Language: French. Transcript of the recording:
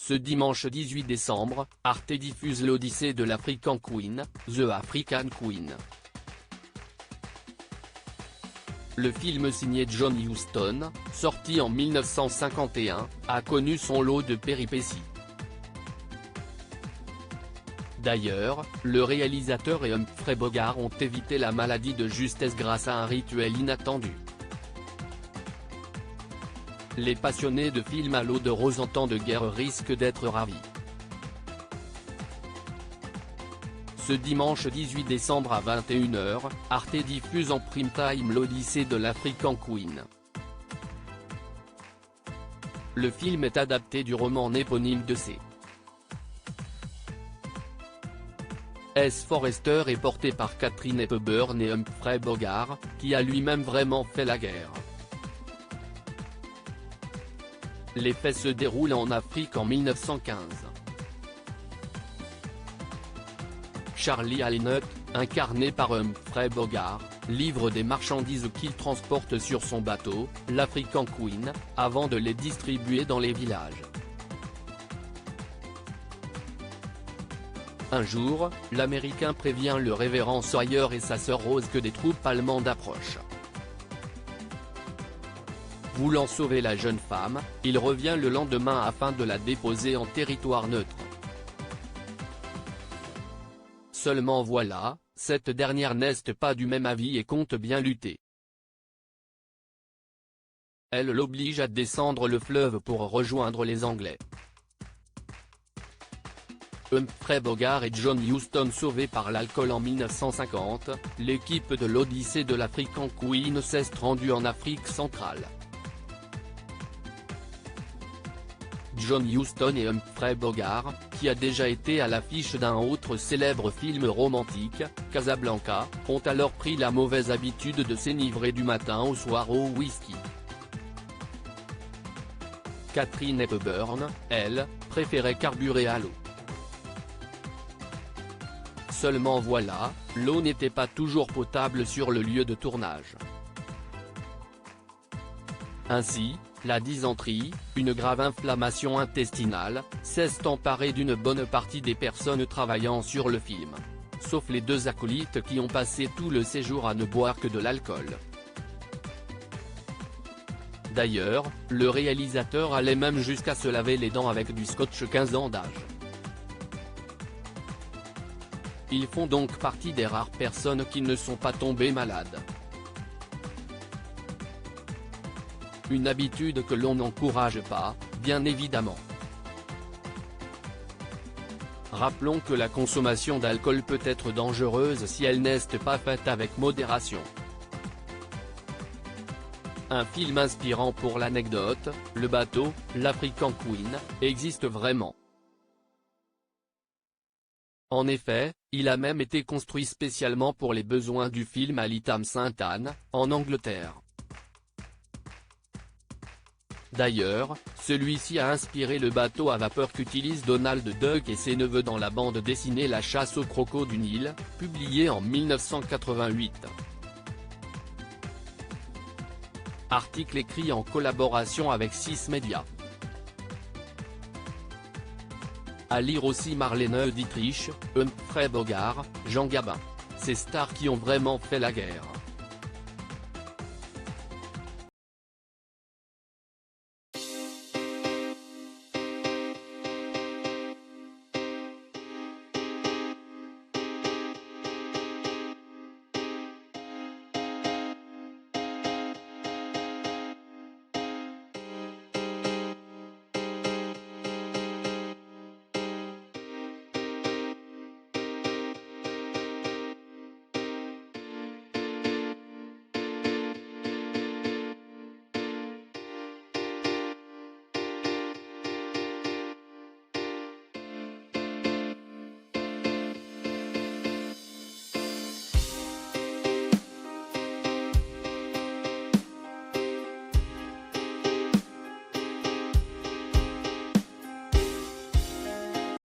Ce dimanche 18 décembre, Arte diffuse l'Odyssée de l'African Queen, The African Queen. Le film signé John Huston, sorti en 1951, a connu son lot de péripéties. D'ailleurs, le réalisateur et Humphrey Bogart ont évité la maladie de justesse grâce à un rituel inattendu. Les passionnés de films à l'eau de rose en temps de guerre risquent d'être ravis. Ce dimanche 18 décembre à 21 h, Arte diffuse en prime time l'Odyssée de l'African Queen. Le film est adapté du roman éponyme de C. S. Forester et porté par Katharine Hepburn et Humphrey Bogart, qui a lui-même vraiment fait la guerre. Les faits se déroulent en Afrique en 1915. Charlie Halinut, incarné par Humphrey Bogart, livre des marchandises qu'il transporte sur son bateau, l'African Queen, avant de les distribuer dans les villages. Un jour, l'Américain prévient le révérend Sawyer et sa sœur Rose que des troupes allemandes approchent. Voulant sauver la jeune femme, il revient le lendemain afin de la déposer en territoire neutre. Seulement voilà, cette dernière n'est pas du même avis et compte bien lutter. Elle l'oblige à descendre le fleuve pour rejoindre les Anglais. Humphrey Bogart et John Huston sauvés par l'alcool en 1950, l'équipe de l'Odyssée de l'African Queen s'est rendue en Afrique centrale. John Huston et Humphrey Bogart, qui a déjà été à l'affiche d'un autre célèbre film romantique, Casablanca, ont alors pris la mauvaise habitude de s'enivrer du matin au soir au whisky. Katharine Hepburn, elle, préférait carburer à l'eau. Seulement voilà, l'eau n'était pas toujours potable sur le lieu de tournage. Ainsi, la dysenterie, une grave inflammation intestinale, s'est emparée d'une bonne partie des personnes travaillant sur le film. Sauf les deux acolytes qui ont passé tout le séjour à ne boire que de l'alcool. D'ailleurs, le réalisateur allait même jusqu'à se laver les dents avec du scotch 15 ans d'âge. Ils font donc partie des rares personnes qui ne sont pas tombées malades. Une habitude que l'on n'encourage pas, bien évidemment. Rappelons que la consommation d'alcool peut être dangereuse si elle n'est pas faite avec modération. Un film inspirant pour l'anecdote, le bateau, l'African Queen, existe vraiment. En effet, il a même été construit spécialement pour les besoins du film à Lytham St Anne, en Angleterre. D'ailleurs, celui-ci a inspiré le bateau à vapeur qu'utilisent Donald Duck et ses neveux dans la bande dessinée La chasse aux crocos du Nil, publiée en 1988. Article écrit en collaboration avec 6 médias. À lire aussi Marlène Dietrich, Humphrey Bogart, Jean Gabin. Ces stars qui ont vraiment fait la guerre.